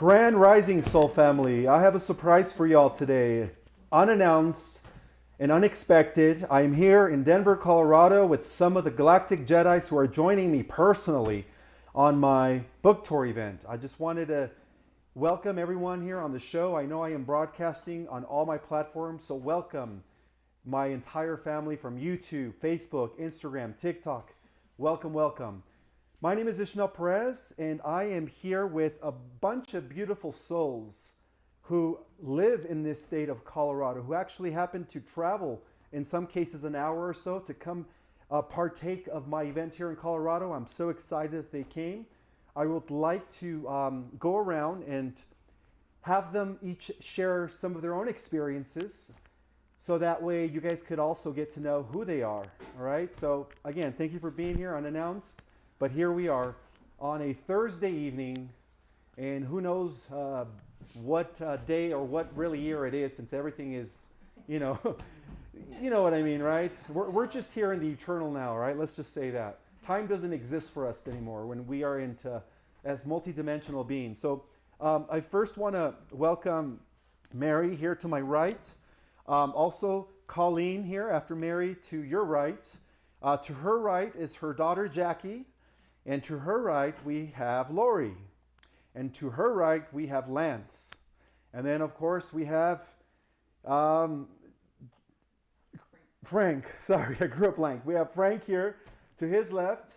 Grand Rising Soul Family. I have a surprise for y'all today. Unannounced and unexpected, I am here in Denver, Colorado with some of the Galactic Jedis who are joining me personally on my book tour event. I just wanted to welcome everyone here on the show. I know I am broadcasting on all my platforms, so welcome my entire family from YouTube, Facebook, Instagram, TikTok. Welcome, welcome. My name is Ismael Perez, and I am here with a bunch of beautiful souls who live in this state of Colorado, who actually happen to travel, in some cases an hour or so, to come partake of my event here in Colorado. I'm so excited that they came. I would like to go around and have them each share some of their own experiences, so that way you guys could also get to know who they are, all right? So again, thank you for being here unannounced. But here we are on a Thursday evening, and who knows what day or what really year it is, since everything is, you know what I mean, right? We're just here in the eternal now, right? Let's just say that. Time doesn't exist for us anymore when we are as multidimensional beings. So I first want to welcome Mary here to my right. Also Colleen here after Mary to your right. To her right is her daughter Jackie. And to her right, we have Lori. And to her right, we have Lance. And then, of course, we have Frank. Sorry, I grew up blank. We have Frank here to his left,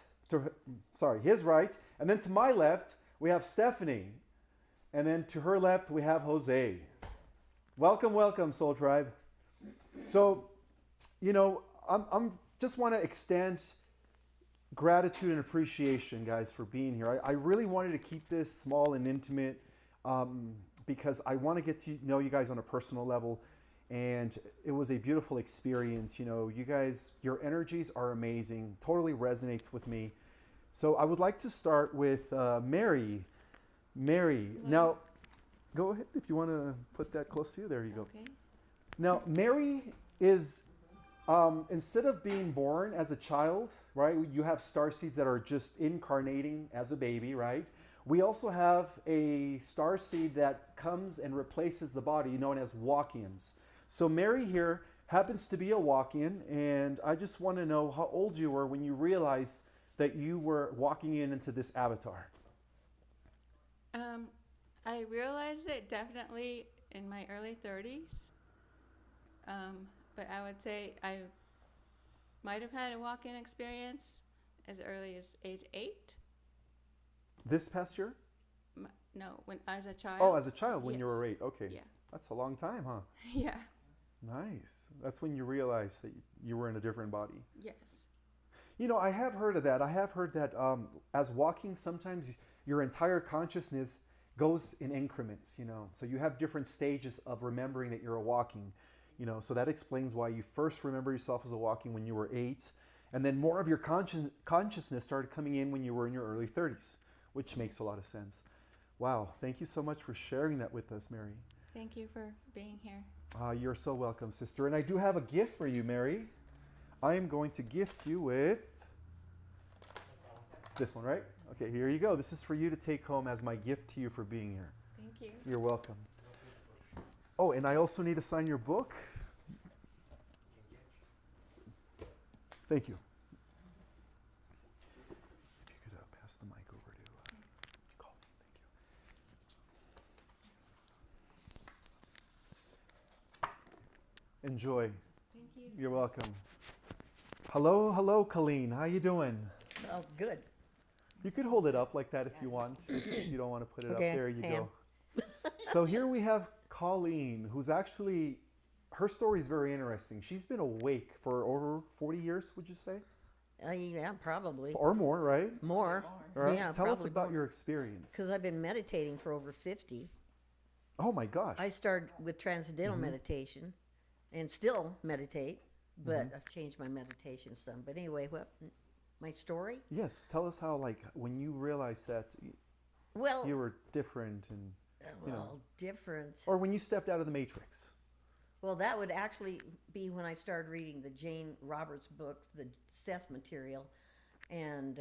his right. And then to my left, we have Stephanie. And then to her left, we have Jose. Welcome, welcome, Soul Tribe. So, I'm just want to extend gratitude and appreciation, guys, for being here. I really wanted to keep this small and intimate because I want to get to know you guys on a personal level, and it was a beautiful experience. You guys, your energies are amazing, totally resonates with me. So I would like to start with Mary. Mary, now go ahead if you want to put that close to you. There you go. Okay. Now, Mary is, instead of being born as a child, right? You have star seeds that are just incarnating as a baby, right? We also have a star seed that comes and replaces the body, known as walk-ins. So Mary here happens to be a walk-in, and I just want to know how old you were when you realized that you were walking into this avatar. I realized it definitely in my early 30s, but I would say I might have had a walk-in experience as early as age 8. This past year? No, when as a child. Oh, as a child when Yes. you were 8. Okay. Yeah. That's a long time, huh? Yeah. Nice. That's when you realized that you were in a different body. Yes. I have heard of that. I have heard that as walking, sometimes your entire consciousness goes in increments, So you have different stages of remembering that you're a walking. So that explains why you first remember yourself as a walking when you were 8, and then more of your consciousness started coming in when you were in your early 30s, which makes a lot of sense. Wow, thank you so much for sharing that with us, Mary. Thank you for being here. You're so welcome, sister. And I do have a gift for you, Mary. I am going to gift you with this one, right? Okay, here you go. This is for you to take home as my gift to you for being here. Thank you. You're welcome. Oh, and I also need to sign your book. Thank you. If you could pass the mic over to Colleen. Thank you. Enjoy. Thank you. You're welcome. Hello, Colleen. How you doing? Oh, good. You could hold it up like that if you want. If you don't want to put it Okay, up, there you I go. So here we have Colleen, who's actually, her story is very interesting. She's been awake for over 40 years, would you say? Yeah, probably. Or more, right? More. All right. Yeah, Tell us probably about more. your experience. Because I've been meditating for over 50. Oh my gosh. I started with transcendental meditation and still meditate, but I've changed my meditation some. But anyway, my story? Yes, tell us how, when you realized that Well, you were different and, different. or when you stepped out of the matrix. Well, that would actually be when I started reading the Jane Roberts book, the Seth material, and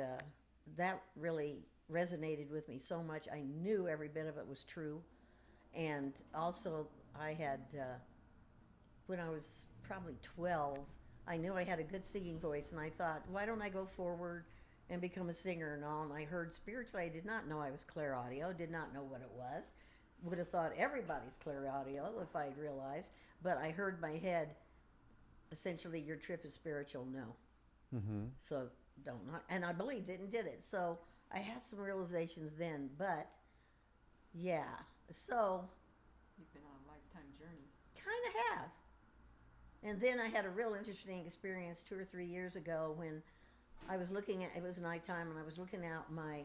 that really resonated with me so much. I knew every bit of it was true. And also, I had, when I was probably 12, I knew I had a good singing voice, and I thought, why don't I go forward and become a singer and all? And I heard spiritually, I did not know I was clear audio, did not know what it was. Would have thought everybody's clear audio if I'd realized. But I heard my head, essentially, your trip is spiritual, no. Mm-hmm. So don't not. And I believed it and did it. So I had some realizations then, but yeah. So You've been on a lifetime journey. kind of have. And then I had a real interesting experience 2 or 3 years ago when I was looking at, it was nighttime, and I was looking out my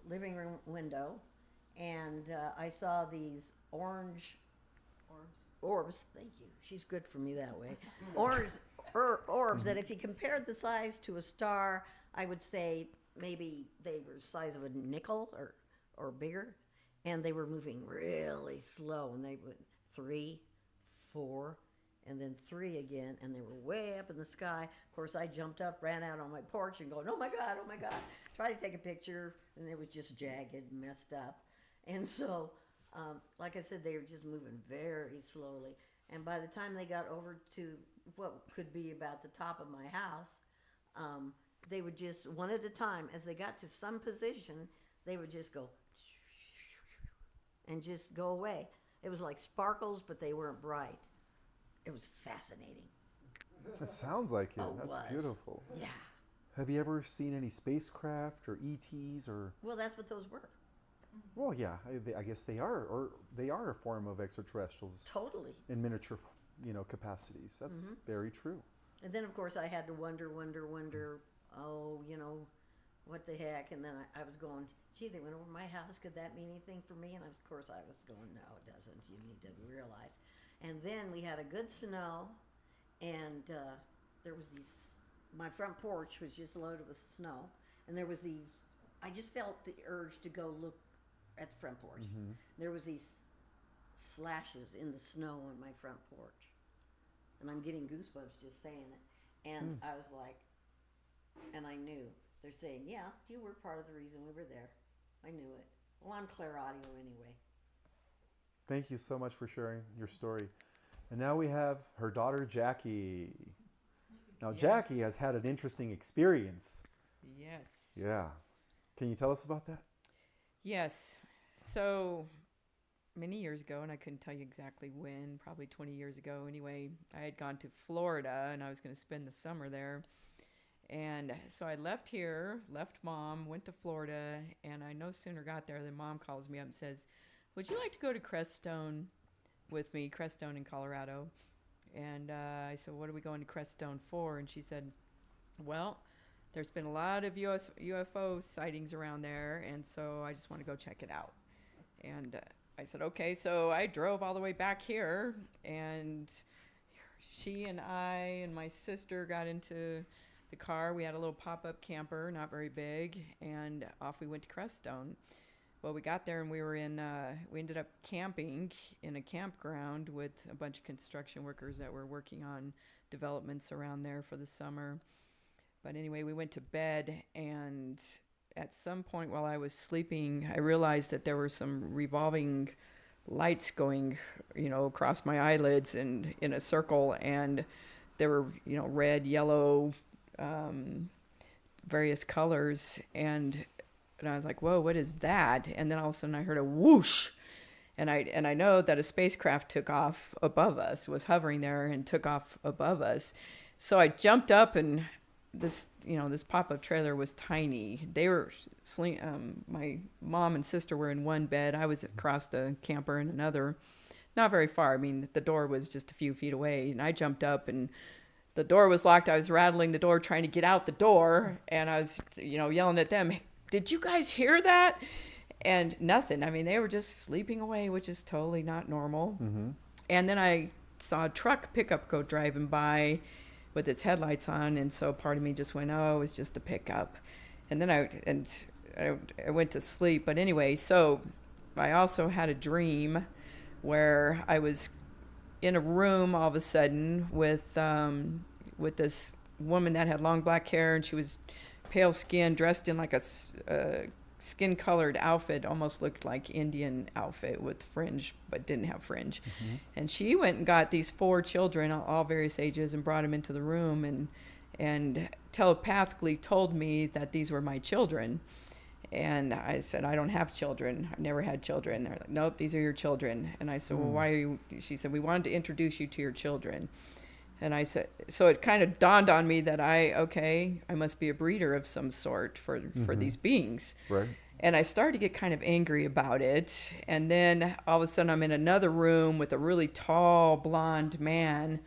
living room window, and I saw these orange orbs. Thank you. She's good for me that way. Orbs that if you compared the size to a star, I would say maybe they were the size of a nickel or bigger, and they were moving really slow, and they went 3, 4, and then 3 again, and they were way up in the sky. Of course, I jumped up, ran out on my porch, and going, oh my God, try to take a picture, and it was just jagged and messed up. And so, like I said, they were just moving very slowly. And by the time they got over to what could be about the top of my house, they would just, one at a time, as they got to some position, they would just go and just go away. It was like sparkles, but they weren't bright. It was fascinating. It sounds like it. Oh, That's was. beautiful. Yeah. Have you ever seen any spacecraft or ETs or? Well, that's what those were. Well, yeah, I guess they are, or they are a form of extraterrestrials Totally. in miniature, capacities. That's very true. And then, of course, I had to wonder, oh, what the heck? And then I was going, gee, they went over my house. Could that mean anything for me? And of course, I was going, no, it doesn't. You need to realize. And then we had a good snow, and there was my front porch was just loaded with snow. And there was I just felt the urge to go look at the front porch. Mm-hmm. There was these slashes in the snow on my front porch. And I'm getting goosebumps just saying it. And I was like, and I knew. They're saying, yeah, you were part of the reason we were there. I knew it. Well, I'm clear audio anyway. Thank you so much for sharing your story. And now we have her daughter, Jackie. Now, Yes. Jackie has had an interesting experience. Yes. Yeah. Can you tell us about that? Yes. So many years ago, and I couldn't tell you exactly when, probably 20 years ago anyway, I had gone to Florida and I was going to spend the summer there. And so I left Mom, went to Florida, and I no sooner got there than Mom calls me up and says, would you like to go to Crestone with me, Crestone in Colorado? And I said, what are we going to Crestone for? And she said, well, there's been a lot of UFO sightings around there, and so I just want to go check it out. And I said, okay. So I drove all the way back here, and she and I and my sister got into the car. We had a little pop-up camper, not very big, and off we went to Crestone. Well, we got there and we ended up camping in a campground with a bunch of construction workers that were working on developments around there for the summer. But anyway, we went to bed, and at some point while I was sleeping, I realized that there were some revolving lights going, across my eyelids and in a circle, and there were, red, yellow, various colors, and I was like, whoa, what is that? And then all of a sudden I heard a whoosh, and I know that a spacecraft took off above us, was hovering there and took off above us. So I jumped up, and this pop-up trailer was tiny. They were my mom and sister were in one bed. I was across the camper in another, not very far. I mean, the door was just a few feet away, and I jumped up, and the door was locked. I was rattling the door, trying to get out the door, and I was, yelling at them, did you guys hear that? And nothing. I mean, they were just sleeping away, which is totally not normal. Mm-hmm. And then I saw a truck pickup go driving by with its headlights on, and so part of me just went, oh, it was just a pickup. And then I went to sleep. But anyway, so I also had a dream where I was in a room all of a sudden with this woman that had long black hair, and she was pale skin, dressed in like a skin-colored outfit, almost looked like Indian outfit with fringe, but didn't have fringe. And she went and got these 4 children, all various ages, and brought them into the room and telepathically told me that these were my children. And I said, I don't have children. I've never had children. They're like, nope, these are your children. And I said, well, why are you? She said, we wanted to introduce you to your children. And I said, so it kind of dawned on me that I must be a breeder of some sort for these beings. Right. And I started to get kind of angry about it. And then all of a sudden I'm in another room with a really tall, blonde man.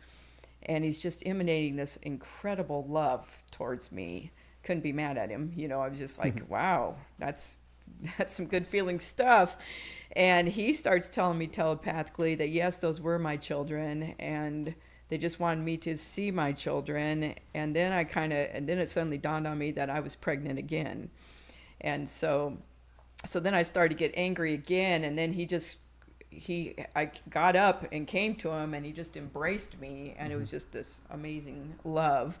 And he's just emanating this incredible love towards me. Couldn't be mad at him. You know, I was just like, wow, that's some good feeling stuff. And he starts telling me telepathically that, yes, those were my children. And they just wanted me to see my children. And then then it suddenly dawned on me that I was pregnant again. And so then I started to get angry again. And then I got up and came to him, and he just embraced me. And it was just this amazing love.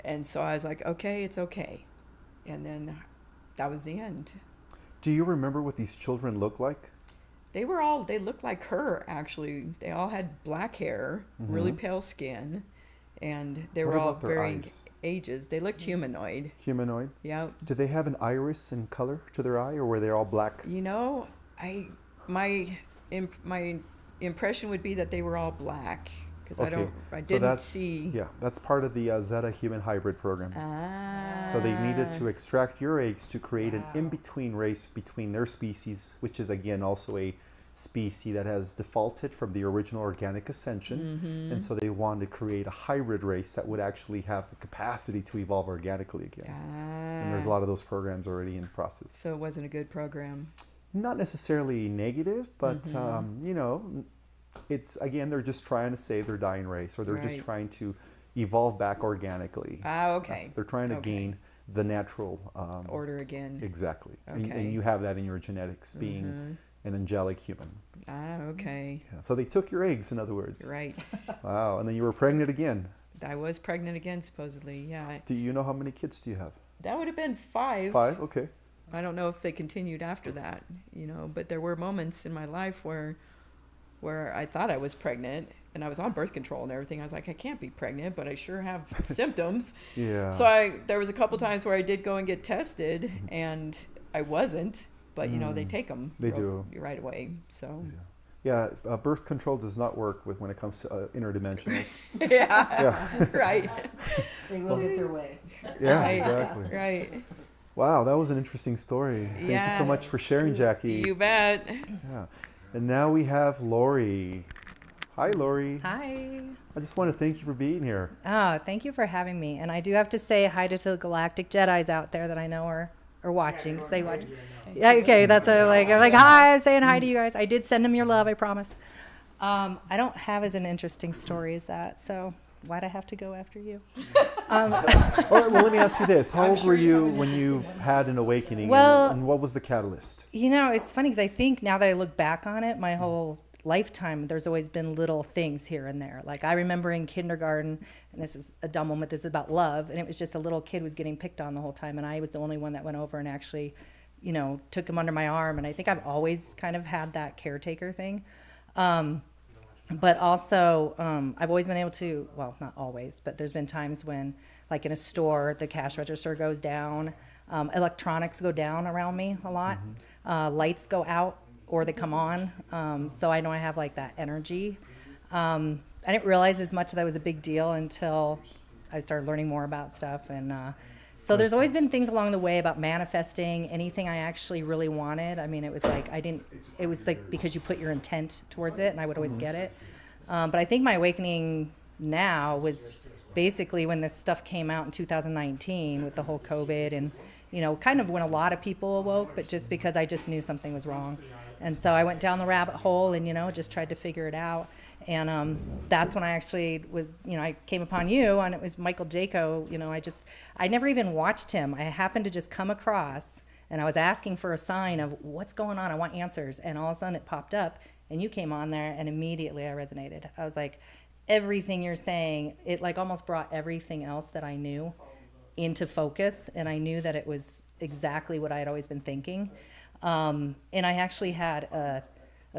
And so I was like, okay, it's okay. And then that was the end. Do you remember what these children looked like? They looked like her, actually. They all had black hair, really pale skin, and they What were all about their varying eyes? ages. They looked humanoid. Humanoid? Yeah. Did they have an iris and color to their eye, or were they all black? You know, my impression would be that they were all black, because I didn't see. Yeah, that's part of the Zeta human hybrid program. Ah. So they needed to extract your eggs to create an in-between race between their species, which is again also a species that has defaulted from the original organic ascension. And so they wanted to create a hybrid race that would actually have the capacity to evolve organically again. And there's a lot of those programs already in process. So it wasn't a good program. Not necessarily negative, but you know, it's again, they're just trying to save their dying race, or they're just Right. trying to evolve back organically. Okay. They're trying to Okay. gain the natural Order again. Exactly. And Okay. you have that in your genetics, being an angelic human. Okay. Yeah. So they took your eggs, in other words. Right. Wow. And then you were pregnant again. I was pregnant again, supposedly. Yeah. Do you know how many kids do you have? That would have been 5. 5? Okay. I don't know if they continued after that, you know, but there were moments in my life where I thought I was pregnant, and I was on birth control and everything. I was like, I can't be pregnant, but I sure have symptoms. Yeah. So there was a couple times where I did go and get tested, and I wasn't, but you know, they take them. They do. Right away. So. Yeah, birth control does not work when it comes to interdimensionals. Yeah. Right. They will get their way. Yeah, Right. exactly. Right. Wow, that was an interesting story. Thank you so Yeah. much for sharing, Jackie. You bet. Yeah. And now we have Lori. Hi, Lori. Hi. I just want to thank you for being here. Oh, thank you for having me. And I do have to say hi to the Galactic Jedis out there that I know are watching. 'Cause they watch. Yeah, okay, that's I'm like, hi, I'm saying hi to you guys. I did send them your love, I promise. I don't have as an interesting story as that, so why'd I have to go after you? All right, well, let me ask you this. How old were you when you had an awakening, Well- and what was the catalyst? You know, it's funny because I think now that I look back on it, my whole lifetime, there's always been little things here and there. Like I remember in kindergarten, and this is a dumb one, but this is about love, and it was just a little kid was getting picked on the whole time, and I was the only one that went over and actually, you know, took him under my arm. And I think I've always kind of had that caretaker thing. But also, I've always been able to, well, not always, but there's been times when, like in a store, the cash register goes down, electronics go down around me a lot, lights go out or they come on. So I know I have like that energy. I didn't realize as much that was a big deal until I started learning more about stuff. And so there's always been things along the way about manifesting anything I actually really wanted. I mean, it was like it was like because you put your intent towards it, and I would always get it. But I think my awakening now was basically when this stuff came out in 2019 with the whole COVID, and, you know, kind of when a lot of people awoke, but just because I just knew something was wrong. And so I went down the rabbit hole and, you know, just tried to figure it out. And that's when I actually I came upon you, and it was Michael Jaco. You know, I never even watched him. I happened to just come across, and I was asking for a sign of what's going on. I want answers. And all of a sudden it popped up, and you came on there, and immediately I resonated. I was like, everything you're saying, it like almost brought everything else that I knew into focus, and I knew that it was exactly what I had always been thinking. And I actually had a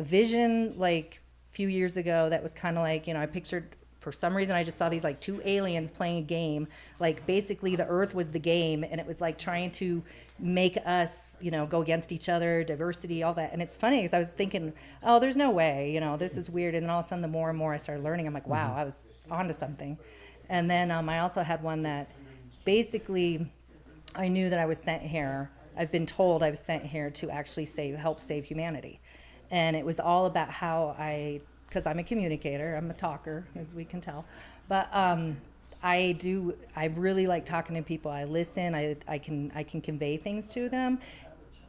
vision like a few years ago that was kind of like, I pictured, for some reason, I just saw these like two aliens playing a game. Like basically the earth was the game, and it was like trying to make us, go against each other, diversity, all that. And it's funny because I was thinking, oh, there's no way, this is weird. And then all of a sudden, the more and more I started learning, I'm like, wow, I was onto something. And then I also had one that basically I knew that I was sent here. I've been told I was sent here to actually help save humanity. And it was all about how because I'm a communicator, I'm a talker, as we can tell. But I really like talking to people. I listen, I can convey things to them.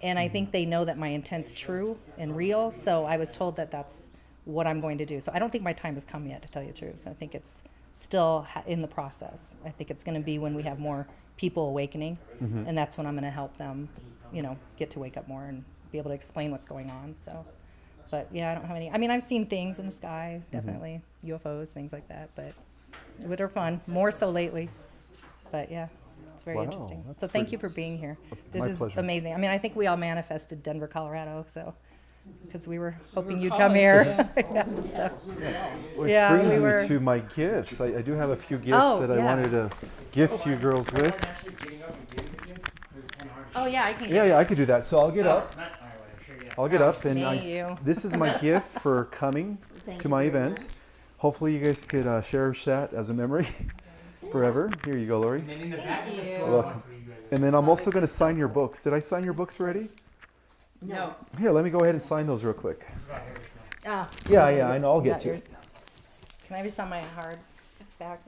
And I think they know that my intent's true and real. So I was told that that's what I'm going to do. So I don't think my time has come yet, to tell you the truth. I think it's still in the process. I think it's going to be when we have more people awakening, and that's when I'm going to help them, get to wake up more and be able to explain what's going on. So, but yeah, I don't have any. I mean, I've seen things in the sky, definitely UFOs, things like that, but they're fun. More so lately, but yeah, it's very interesting. So thank you for being here. This is pleasure. amazing. I mean, I think we all manifested Denver, Colorado, so. Because we were hoping you'd come here. Which brings me to my gifts. I do have a few gifts I wanted to gift you girls with. Oh yeah, I can. Yeah, I could do that. So I'll get up. I'll get up, and thank you. This is my gift for coming to my event. Hopefully, you guys could cherish that as a memory forever. Here you go, Lori. And then in the back is a Welcome. for you guys. And then I'm also going to sign your books. Did I sign your books already? No. Here, let me go ahead and sign those real quick. Ah, Yeah, I know. I'll get got to it. yours. Can I just on my hard back?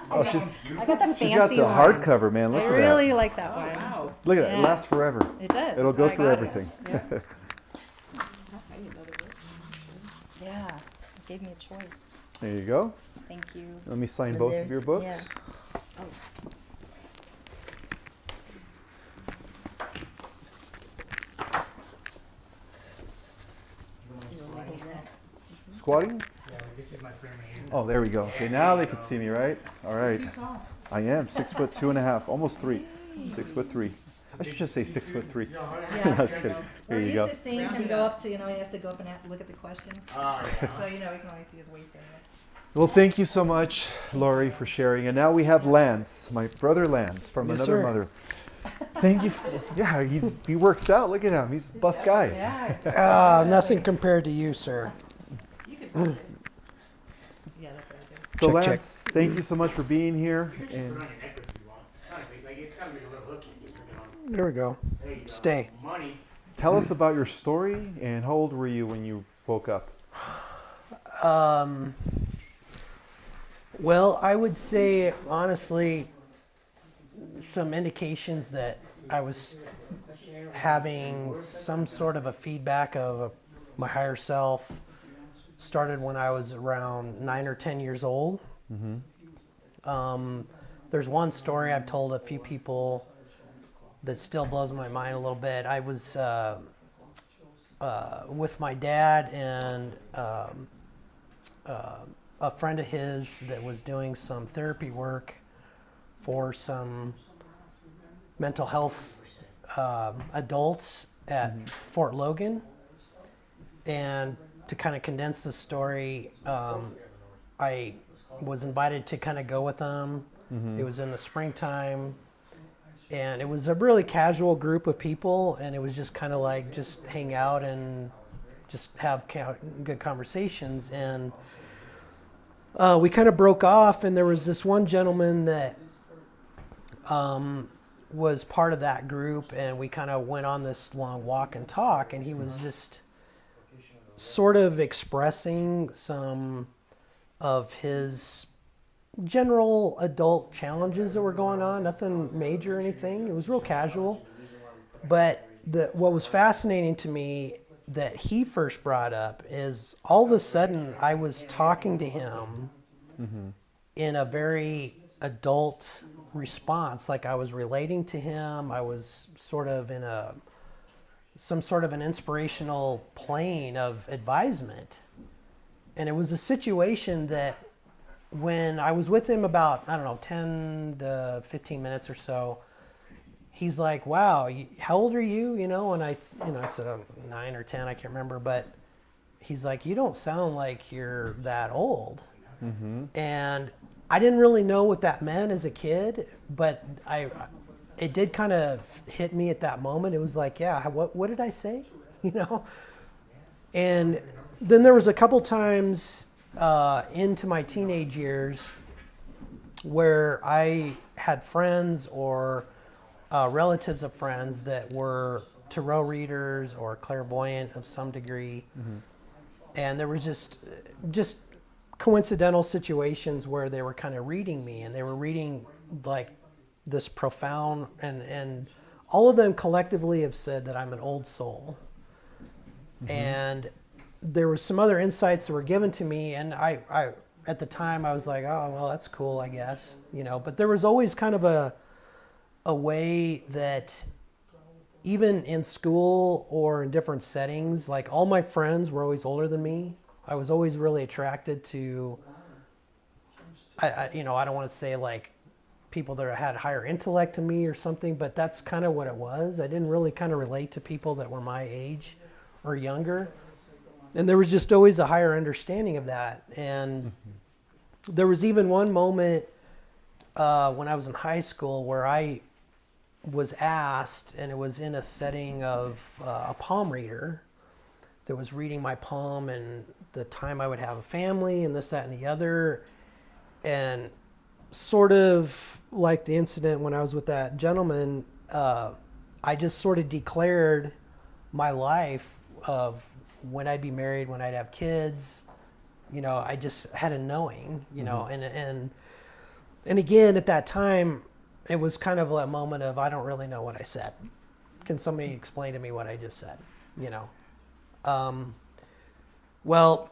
Oh, I got the fancy she's got the one. hardcover, man. Look I at really like that one. Wow. that. Look at that. It Yeah. lasts forever. It does. It'll That's go why I through got it. everything. Yeah, it gave me a choice. There you go. Thank you. Let me sign And both of your there's- books. Squatting? Yeah, this is my frame right here. Oh, there we go. Okay, now they can see me, right? All right. I am 6'2.5", almost 3. 6'3". I should just say 6'3". Yeah. No, just kidding. Here you go. to seeing him go up to, he has to go up and look at the questions. Oh, yeah. So, we can always see his waist area. Well, thank you so much, Lori, for sharing. And now we have Lance, my brother Lance, from Yes, another sir. mother. Thank you. Yeah, he works out. Look at him. He's a buff guy. Yeah. Nothing compared to you, sir. Yeah, that's what I do. So Check, check. Lance, thank you so much for being here. Put And on your necklace if you want. It's not a big, it's gotta be a little hooky. Just put it on. There we go. There you go. Stay. Money. tell us about your story and how old were you when you woke up? Well, I would say, honestly, some indications that I was having some sort of a feedback of my higher self started when I was around 9 or 10 years old. There's one story I've told a few people that still blows my mind a little bit. I was with my dad and a friend of his that was doing some therapy work for some mental health adults at Fort Logan. And to kind of condense the story, I was invited to kind of go with them. It was in the springtime, and it was a really casual group of people, and it was just kind of like just hang out and just have good conversations. And we kind of broke off, and there was this one gentleman that was part of that group, and we kind of went on this long walk and talk, and he was just sort of expressing some of his general adult challenges that were going on, nothing major or anything. It was real casual. But what was fascinating to me that he first brought up is all of a sudden I was talking to him in a very adult response, like I was relating to him. I was sort of in some sort of an inspirational plane of advisement. And it was a situation that when I was with him about, I don't know, 10 to 15 minutes or so, he's like, wow, how old are you? You know, and I said, oh, 9 or 10, I can't remember, but he's like, you don't sound like you're that old. And I didn't really know what that meant as a kid, but it did kind of hit me at that moment. It was like, yeah, what did I say? You know? And then there was a couple times into my teenage years where I had friends or relatives of friends that were tarot readers or clairvoyant of some degree. And there was just coincidental situations where they were kind of reading me, and they were reading like this profound, and all of them collectively have said that I'm an old soul. And there were some other insights that were given to me, and I at the time I was like, oh, well, that's cool, I guess, you know. But there was always kind of a way that even in school or in different settings, like all my friends were always older than me. I was always really attracted to, I don't want to say like people that had higher intellect than me or something, but that's kind of what it was. I didn't really kind of relate to people that were my age or younger. And there was just always a higher understanding of that. And there was even one moment when I was in high school where I was asked, and it was in a setting of a palm reader that was reading my palm and the time I would have a family and this, that, and the other. And sort of like the incident when I was with that gentleman, I just sort of declared my life of when I'd be married, when I'd have kids. You know, I just had a knowing, you know, and again, at that time, it was kind of a moment of, I don't really know what I said. Can somebody explain to me what I just said? You know? Well,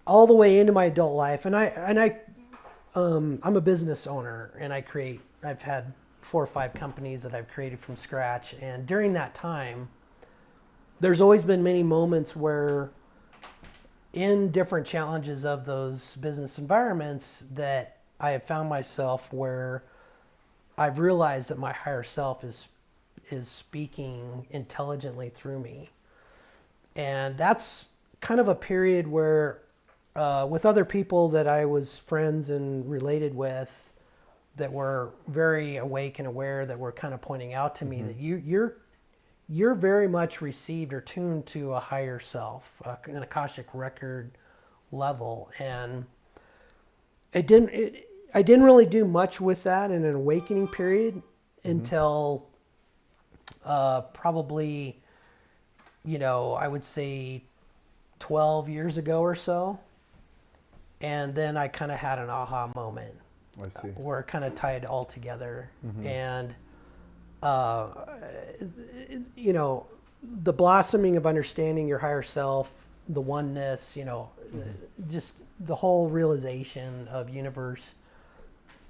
all the way into my adult life, and I'm a business owner, and I've had 4 or 5 companies that I've created from scratch. And during that time, there's always been many moments where in different challenges of those business environments that I have found myself where I've realized that my higher self is speaking intelligently through me. And that's kind of a period where with other people that I was friends and related with that were very awake and aware, that were kind of pointing out to me that you're very much received or tuned to a higher self, an Akashic record level. And I didn't really do much with that in an awakening period until probably, I would say 12 years ago or so. And then I kind of had an aha moment. I see. Where it kind of tied all together. And, the blossoming of understanding your higher self, the oneness, just the whole realization of universe,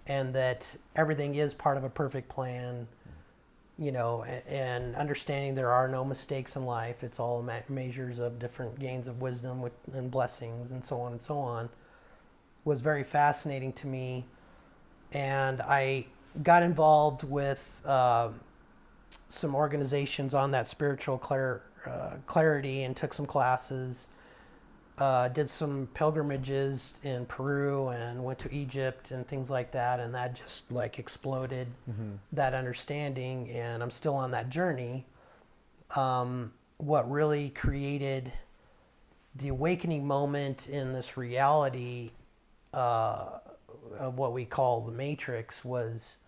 and that everything is part of a perfect plan, and understanding there are no mistakes in life. It's all measures of different gains of wisdom and blessings and so on and so on, was very fascinating to me. And I got involved with some organizations on that spiritual clarity and took some classes, did some pilgrimages in Peru and went to Egypt and things like that. And that just like exploded that understanding. And I'm still on that journey. What really created the awakening moment in this reality of what we call the Matrix was,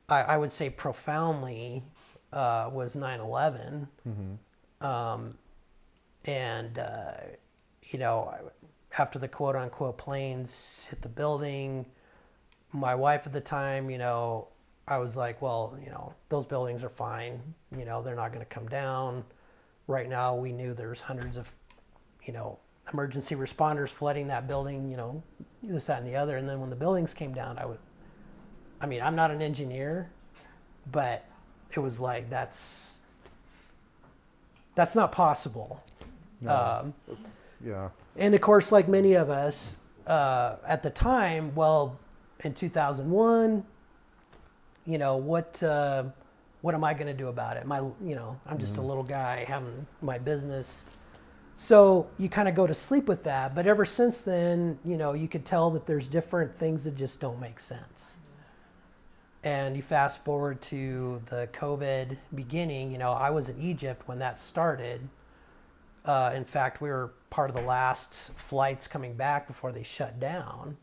I would say profoundly, was 9/11. After the quote unquote planes hit the building, my wife at the time, I was like, well, those buildings are fine. They're not going to come down. Right now, we knew there was hundreds of, emergency responders flooding that building, this, that, and the other. And then when the buildings came down, I'm not an engineer, but it was like, that's not possible. No. Yeah. And of course, like many of us, at the time, well, in 2001, you know, what am I going to do about it? I'm just a little guy having my business. So you kind of go to sleep with that. But ever since then, you know, you could tell that there's different things that just don't make sense. And you fast forward to the COVID beginning, you know, I was in Egypt when that started. In fact, we were part of the last flights coming back before they shut down.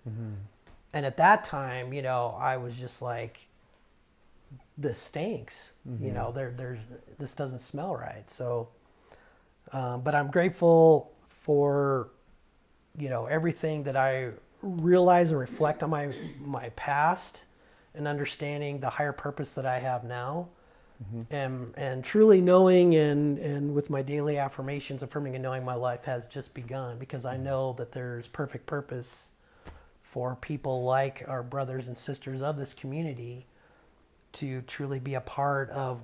And at that time, you know, I was just like, this stinks. You know, this doesn't smell right. So, but I'm grateful for, you know, everything that I realize and reflect on my past, and understanding the higher purpose that I have now. And truly knowing and with my daily affirmations, affirming and knowing my life has just begun, because I know that there's perfect purpose for people like our brothers and sisters of this community to truly be a part of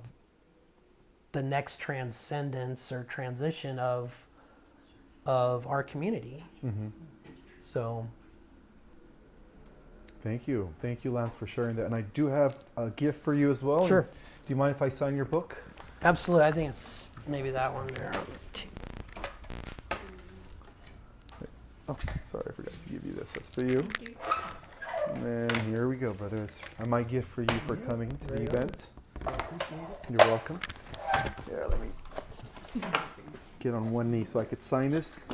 the next transcendence or transition of our community. So Thank you, Lance, for sharing that. And I do have a gift for you as well. Sure. Do you mind if I sign your book? absolutely, I think it's maybe that one there. Oh, sorry, I forgot to give you this. That's for you. And then here we go, brother. It's my gift for you for coming to the event. You're welcome. Yeah, let me get on one knee so I could sign this.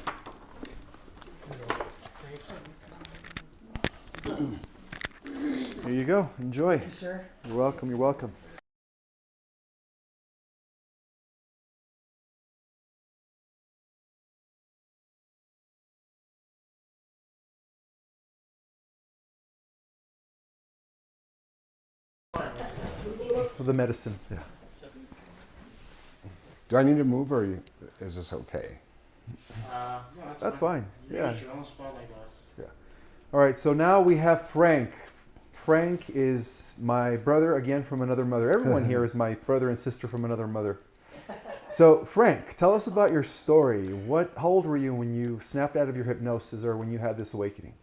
Here you go. Enjoy. Thank you, sir. You're welcome. You're welcome. For the medicine. Yeah. Do I need to move, or is this okay? No, That's fine. You Yeah. get your own spotlight, guys. All right, so now we have Frank. Frank is my brother, again, from another mother. Everyone here is my brother and sister from another mother. So, Frank, tell us about your story. How old were you when you snapped out of your hypnosis, or when you had this awakening?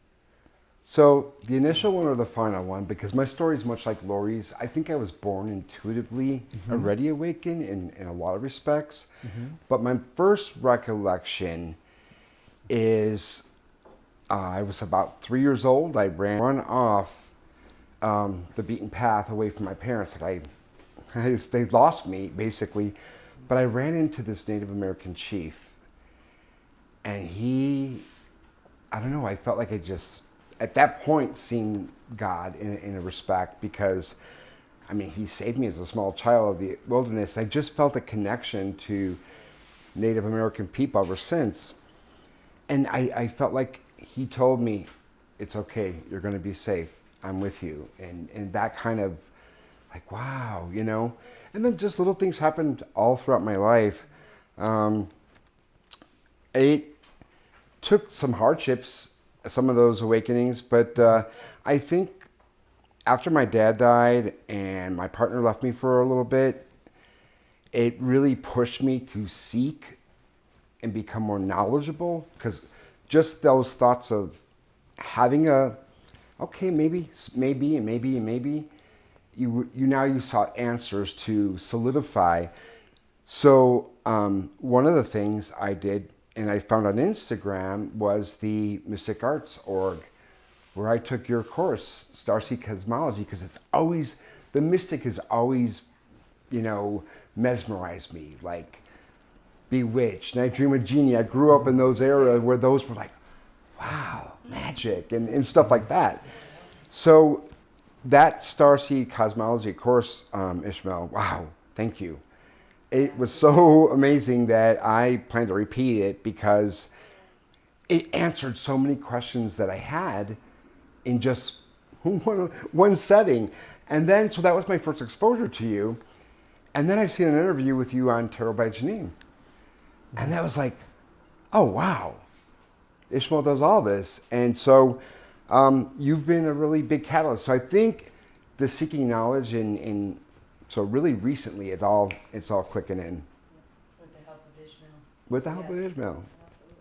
So the initial one or the final one, because my story is much like Lori's. I think I was born intuitively already awakened in a lot of respects. But my first recollection is I was about 3 years old. I run off the beaten path away from my parents. They lost me, basically. But I ran into this Native American chief. And I don't know, I felt like I just, at that point, seen God in a respect, because, I mean, he saved me as a small child of the wilderness. I just felt a connection to Native American people ever since. And I felt like he told me, it's okay, you're going to be safe, I'm with you. And that kind of, like, wow, you know. And then just little things happened all throughout my life. It took some hardships, some of those awakenings, but I think after my dad died and my partner left me for a little bit, it really pushed me to seek and become more knowledgeable, because just those thoughts of having okay, maybe, you sought answers to solidify. So one of the things I did, and I found on Instagram, was the Mystic Arts org, where I took your course, Starseed Cosmology, because it's always, the mystic has always, you know, mesmerized me, like Bewitched, Night Dream of Genie. I grew up in those eras where those were like, wow, magic, and stuff like that. So that Starseed Cosmology course, Ismael, wow, thank you. It was so amazing that I plan to repeat it, because it answered so many questions that I had in just one setting. And then, so that was my first exposure to you. And then I seen an interview with you on Tarot by Janine. And that was like, oh, wow, Ismael does all this. And so you've been a really big catalyst. So I think the seeking knowledge and so really recently, it's all clicking in. With the help of Ishmael. With the help of Ishmael.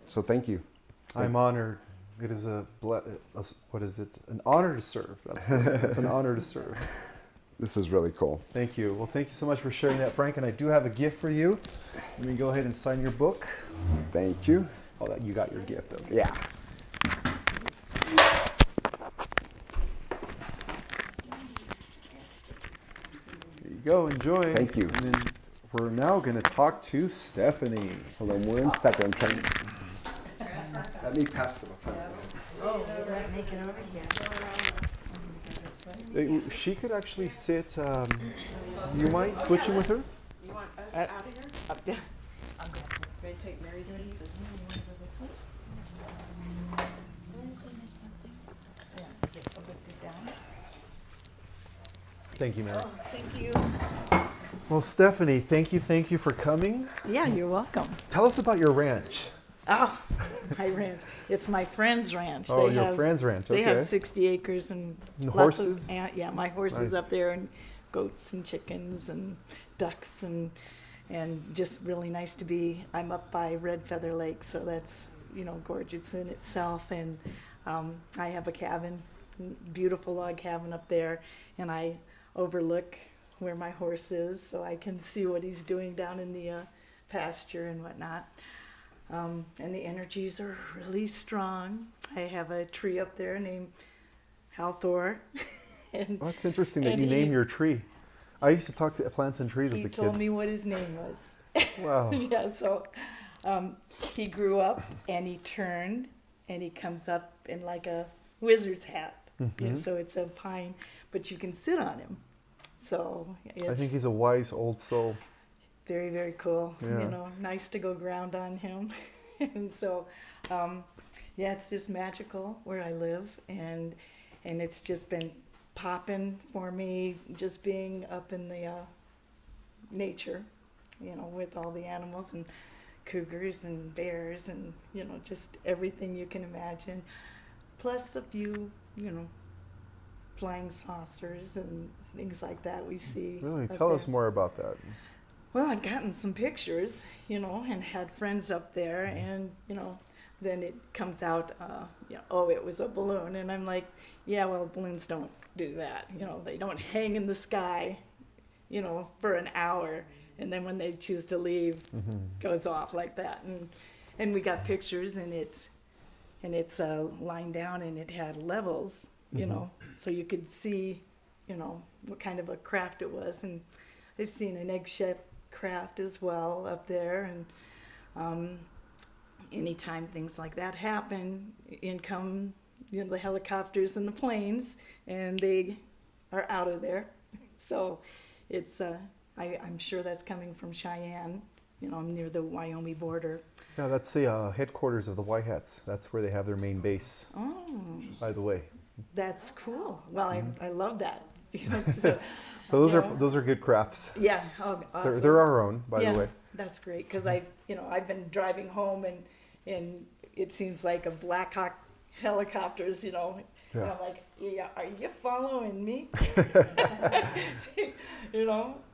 So thank you. I'm honored. It is what is it? An honor to serve. It's an honor to serve. This is really cool. Thank you. Well, thank you so much for sharing that, Frank. And I do have a gift for you. Let me go ahead and sign your book. Thank you. Oh, that you got your gift. Okay. Yeah. There you go. Enjoy. Thank you. And then we're now going to talk to Stephanie. Hold on 1 second. I'm trying to... Let me pass the baton. Oh, did that make it over here? She could actually sit. You mind switching with her? You want us out of here? May I take Mary's seat? Thank you, Mary. Thank you. Well, Stephanie, thank you for coming. Yeah, you're welcome. Tell us about your ranch. Oh, my ranch. It's my friend's ranch. Oh, They your have- friend's ranch. They Okay. have 60 acres and And lots of horses? yeah, my horses Nice. up there, and goats and chickens and ducks and just really nice to be. I'm up by Red Feather Lake, so that's gorgeous in itself. And I have a cabin, beautiful log cabin up there, and I overlook where my horse is, so I can see what he's doing down in the pasture and whatnot. And the energies are really strong. I have a tree up there named Halthor. and Well, that's interesting that and you name he's- your tree. I used to talk to plants and trees as he a told kid. me what his name was. Wow. Yeah, so he grew up and he turned and he comes up in like a wizard's hat. Yeah, so it's a pine, but you can sit on him. So it's I think he's a wise old soul. very, very cool. Yeah. Nice to go ground on him. And so, yeah, it's just magical where I live, and it's just been popping for me, just being up in the nature, with all the animals and cougars and bears and just everything you can imagine, plus a few flying saucers and things like that we see. Really? up Tell there. us more about that. Well, I've gotten some pictures, and had friends up there, and, then it comes out, oh, it was a balloon. And I'm like, yeah, well, balloons don't do that. They don't hang in the sky, for an hour. And then when they choose to leave, goes off like that. And we got pictures, and it's lying down, and it had levels, so you could see, what kind of a craft it was. And I've seen an egg-shaped craft as well up there, and anytime things like that happen, in come the helicopters and the planes, and they are out of there. So it's I'm sure that's coming from Cheyenne. I'm near the Wyoming border. Yeah, that's the headquarters of the White Hats. That's where they have their main base, Oh, by the way. that's cool. Well, I love that. So Yeah. those are good crafts. Yeah, oh, awesome. They're our own, by Yeah, the way. that's great, because I've been driving home, and it seems like a Black Hawk helicopters, and Yeah. I'm like, yeah, are you following me?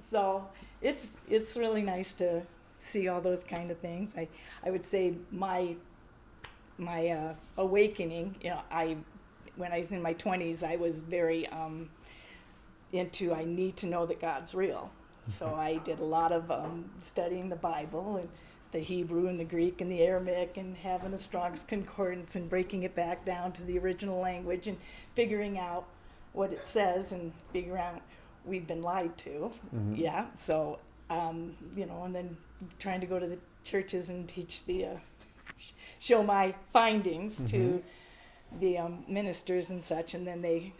So it's really nice to see all those kind of things. I would say my awakening, when I was in my 20s, I was very into, I need to know that God's real. So I did a lot of studying the Bible, and the Hebrew and the Greek and the Aramaic, and having a Strong's Concordance and breaking it back down to the original language and figuring out what it says, and figuring out we've been lied to. Yeah. So, and then trying to go to the churches and teach show my findings to the ministers and such, and then they,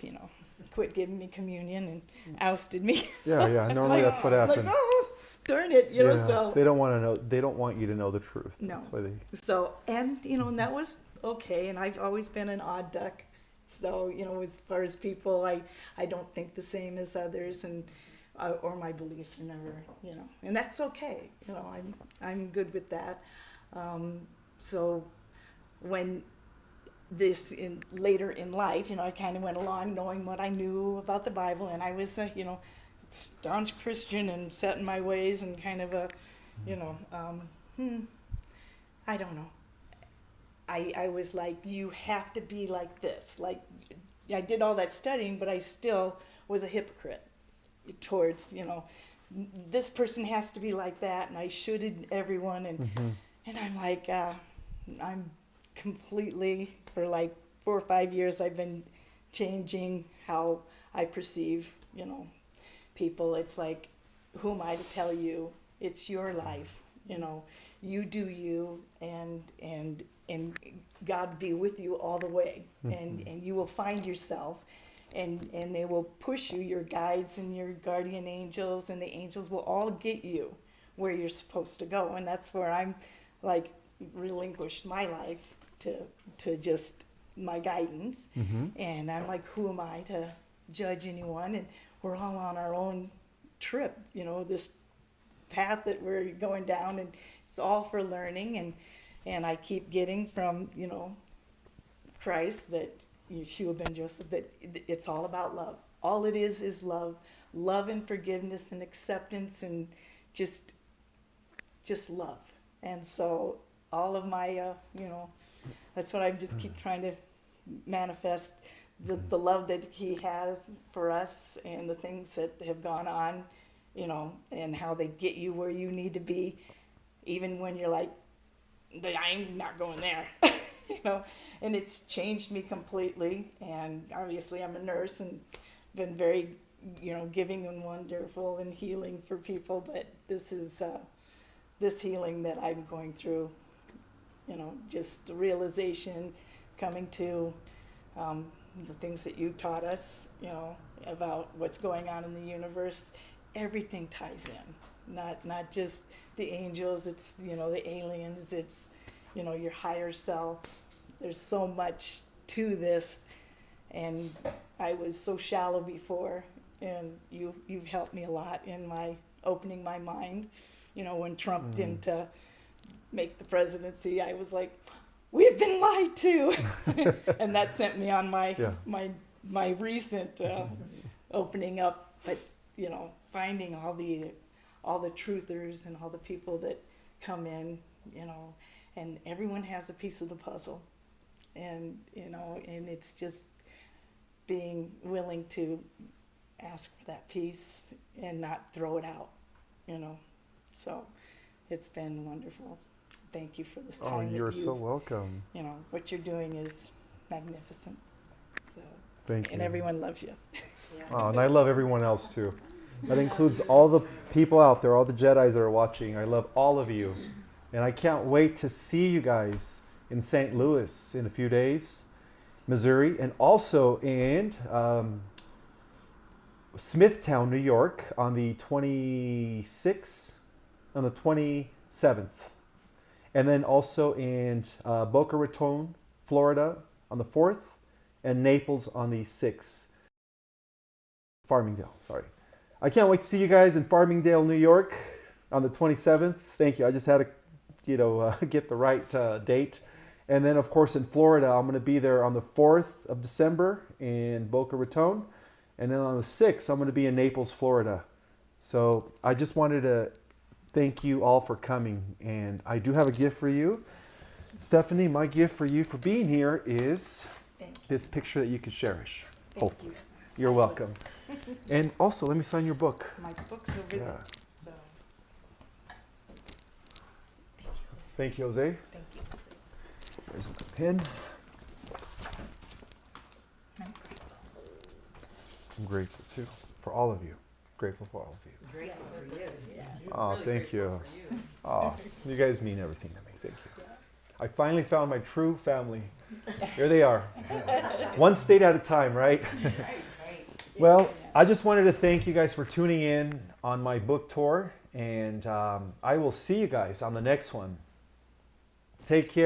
quit giving me communion and ousted me. Yeah. Normally that's what Like, happened. oh, darn it, so. They don't want to know. They don't want you to know the truth. No. That's why they. So, and, and that was okay, and I've always been an odd duck. So, as far as people, I don't think the same as others, and or my beliefs are never, and that's okay. I'm good with that. So when later in life, I kind of went along knowing what I knew about the Bible, and I was a, staunch Christian and set in my ways, and kind of a, I don't know. I was like, you have to be like this. Like, I did all that studying, but I still was a hypocrite towards, this person has to be like that, and I shoulded everyone, and I'm like, I'm completely, for like 4 or 5 years, I've been changing how I perceive, people. It's like, who am I to tell you? It's your life, you do you, and God be with you all the way, and you will find yourself, and they will push you, your guides and your guardian angels, and the angels will all get you where you're supposed to go. And that's where I'm like relinquished my life to just my guidance. And I'm like, who am I to judge anyone? And we're all on our own trip, this path that we're going down, and it's all for learning. And I keep getting from, Christ, that Yeshua ben Joseph, that it's all about love. All it is love. Love and forgiveness and acceptance, and just love. And so all of my, that's what I just keep trying to manifest, the love that he has for us, and the things that have gone on, and how they get you where you need to be, even when you're like, I'm not going there, and it's changed me completely. And obviously I'm a nurse and been very, giving and wonderful and healing for people, but this is, this healing that I'm going through, just the realization, coming to, the things that you taught us, about what's going on in the universe. Everything ties in, not just the angels, it's, the aliens, it's, your higher self. There's so much to this, and I was so shallow before, and you've helped me a lot in my opening my mind. When Trump didn't make the presidency, I was like, we've been lied to, and that sent me on my recent opening up. But finding all the truthers and all the people that come in, and everyone has a piece of the puzzle, and and it's just being willing to ask for that piece and not throw it out, So it's been wonderful. Thank you for this time. Oh, that you're so welcome. What you're doing is magnificent. So Thank you. and everyone loves you. Oh, and I love everyone else too. That includes all the people out there, all the Jedis that are watching. I love all of you. And I can't wait to see you guys in St. Louis in a few days, Missouri, and also in Smithtown, New York on the 26th, on the 27th. And then also in Boca Raton, Florida on the 4th, and Naples on the 6th. Farmingdale, sorry. I can't wait to see you guys in Farmingdale, New York on the 27th. Thank you. I just had to, get the right date. And then, of course, in Florida, I'm going to be there on the 4th of December in Boca Raton. And then on the 6th, I'm going to be in Naples, Florida. So I just wanted to thank you all for coming. And I do have a gift for you. Stephanie, my gift for you for being here is this picture that you can cherish. Thank you. You're welcome. And also, let me sign your book. My book's over there. So Thank you, Jose. thank you. There's my pen. I'm grateful. I'm grateful too for all of you. Grateful for all of you. Grateful for you. Yeah. Oh, thank you. Oh, you guys mean everything to me. Thank you. I finally found my true family. Here they are. One state at a time, right? Well, I just wanted to thank you guys for tuning in on my book tour, and I will see you guys on the next one. Take care.